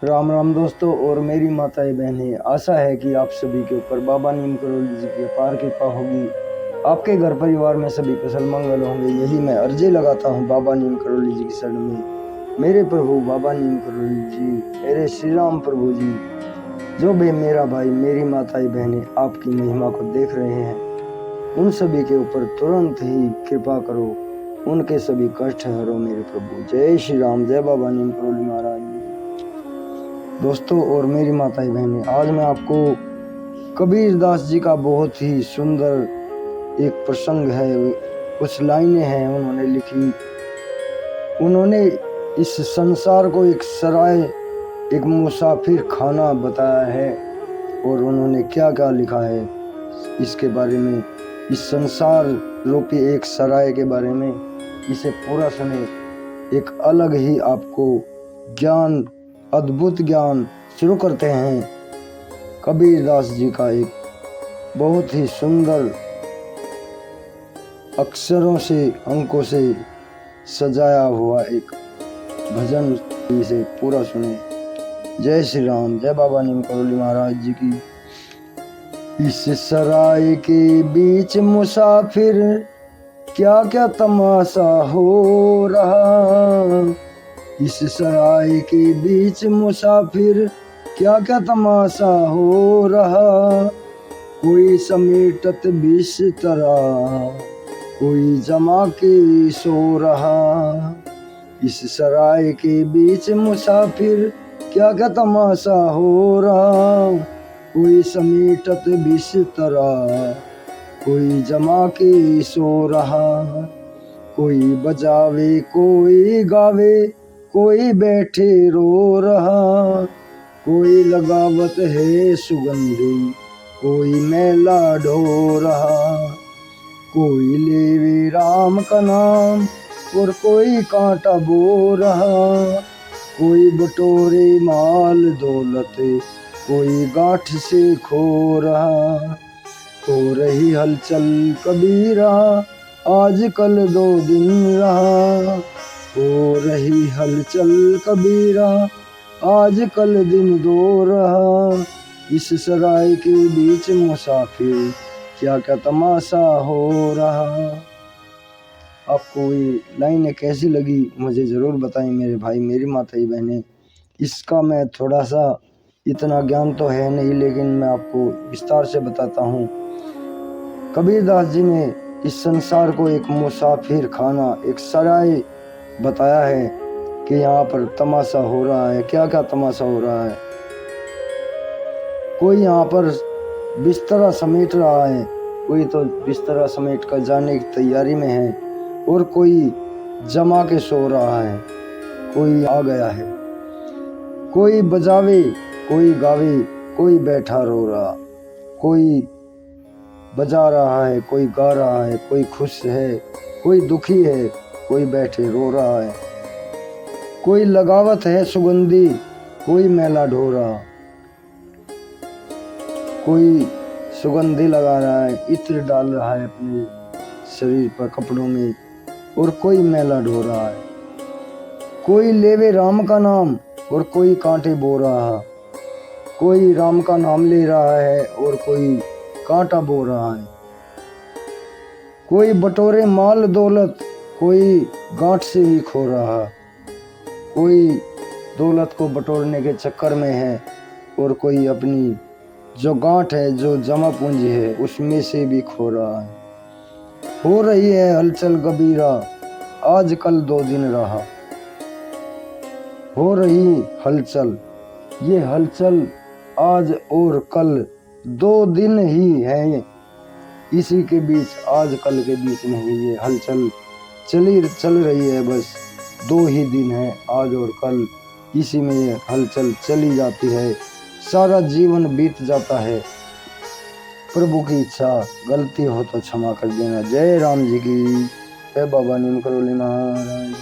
राम राम दोस्तों और मेरी माताएं बहनें, आशा है कि आप सभी के ऊपर बाबा नीम करोली जी की अपार कृपा होगी। आपके घर परिवार में सभी कुशल मंगल होंगे, यही मैं अर्जी लगाता हूँ बाबा नीम करोली जी की शरण में। मेरे प्रभु बाबा नीम करोली जी, मेरे श्री राम प्रभु जी, जो भी मेरा भाई मेरी माताएं बहनें आपकी महिमा को देख रहे हैं, उन सभी के ऊपर तुरंत ही कृपा करो, उनके सभी कष्ट हरो मेरे प्रभु। जय श्री राम, जय बाबा नीम करोली महाराज जी। दोस्तों और मेरी माताएं बहनें, आज मैं आपको कबीरदास जी का बहुत ही सुंदर एक प्रसंग है, कुछ लाइनें हैं उन्होंने लिखी। उन्होंने इस संसार को एक सराय, एक मुसाफिर खाना बताया है और उन्होंने क्या क्या लिखा है इसके बारे में, इस संसार रूपी एक सराय के बारे में। इसे पूरा सुने, एक अलग ही आपको ज्ञान, अद्भुत ज्ञान। शुरू करते हैं कबीरदास जी का एक बहुत ही सुंदर अक्षरों से, अंकों से सजाया हुआ एक भजन। इसे पूरा सुने। जय श्री राम, जय बाबा नीम करोली महाराज जी की। इस सराय के बीच मुसाफिर क्या क्या तमाशा हो रहा, इस सराय के बीच मुसाफिर क्या क्या तमाशा हो रहा। कोई समेटत बिस्तरा, कोई जमा के सो रहा। इस सराय के बीच मुसाफिर क्या क्या तमाशा हो रहा। कोई समेटत बिस्तरा, कोई जमा के सो रहा। कोई बजावे कोई गावे, कोई बैठे रो रहा। कोई लगावत है सुगंधी, कोई मैला ढो रहा। कोई लेवे राम का नाम और कोई कांटा बो रहा। कोई बटोरे माल दौलत, कोई गांठ से खो रहा। हो रही हलचल कबीरा, आज कल 2 दिन रहा। हो रही हलचल कबीरा, आज कल दिन 2 रहा। इस सराय के बीच मुसाफिर क्या क्या तमाशा हो रहा। आपको ये लाइनें कैसी लगी मुझे ज़रूर बताएं मेरे भाई मेरी माताएं बहनें। इसका मैं थोड़ा सा, इतना ज्ञान तो है नहीं, लेकिन मैं आपको विस्तार से बताता हूँ। कबीरदास जी ने इस संसार को एक मुसाफिर खाना, एक सराय बताया है कि यहाँ पर तमाशा हो रहा है। क्या क्या तमाशा हो रहा है। कोई यहाँ पर बिस्तरा समेट रहा है, कोई तो बिस्तरा समेट कर जाने की तैयारी में है, और कोई जमा के सो रहा है, कोई आ गया है। कोई बजावे कोई गावे, कोई बैठा रो रहा। कोई बजा रहा है, कोई गा रहा है, कोई खुश है, कोई दुखी है, कोई बैठे रो रहा है। कोई लगावत है सुगंधी, कोई मैला ढो रहा। कोई सुगंधी लगा रहा है, इत्र डाल रहा है अपने शरीर पर, कपड़ों में, और कोई मैला ढो रहा है। कोई लेवे राम का नाम और कोई कांटे बो रहा। कोई राम का नाम ले रहा है और कोई कांटा बो रहा है। कोई बटोरे माल दौलत, कोई गांठ से ही खो रहा। कोई दौलत को बटोरने के चक्कर में है और कोई अपनी जो गांठ है, जो जमा पूंजी है, उसमें से भी खो रहा है। हो रही है हलचल कबीरा, आज कल 2 दिन रहा। हो रही हलचल, ये हलचल आज और कल 2 दिन ही है। इसी के बीच, आज कल के बीच में ही ये हलचल चल रही है। बस 2 ही दिन है, आज और कल, इसी में ये हलचल चली जाती है। सारा जीवन बीत जाता है। प्रभु की इच्छा, गलती हो तो क्षमा कर देना। जय राम जी की, जय बाबा नीम करोली महाराज।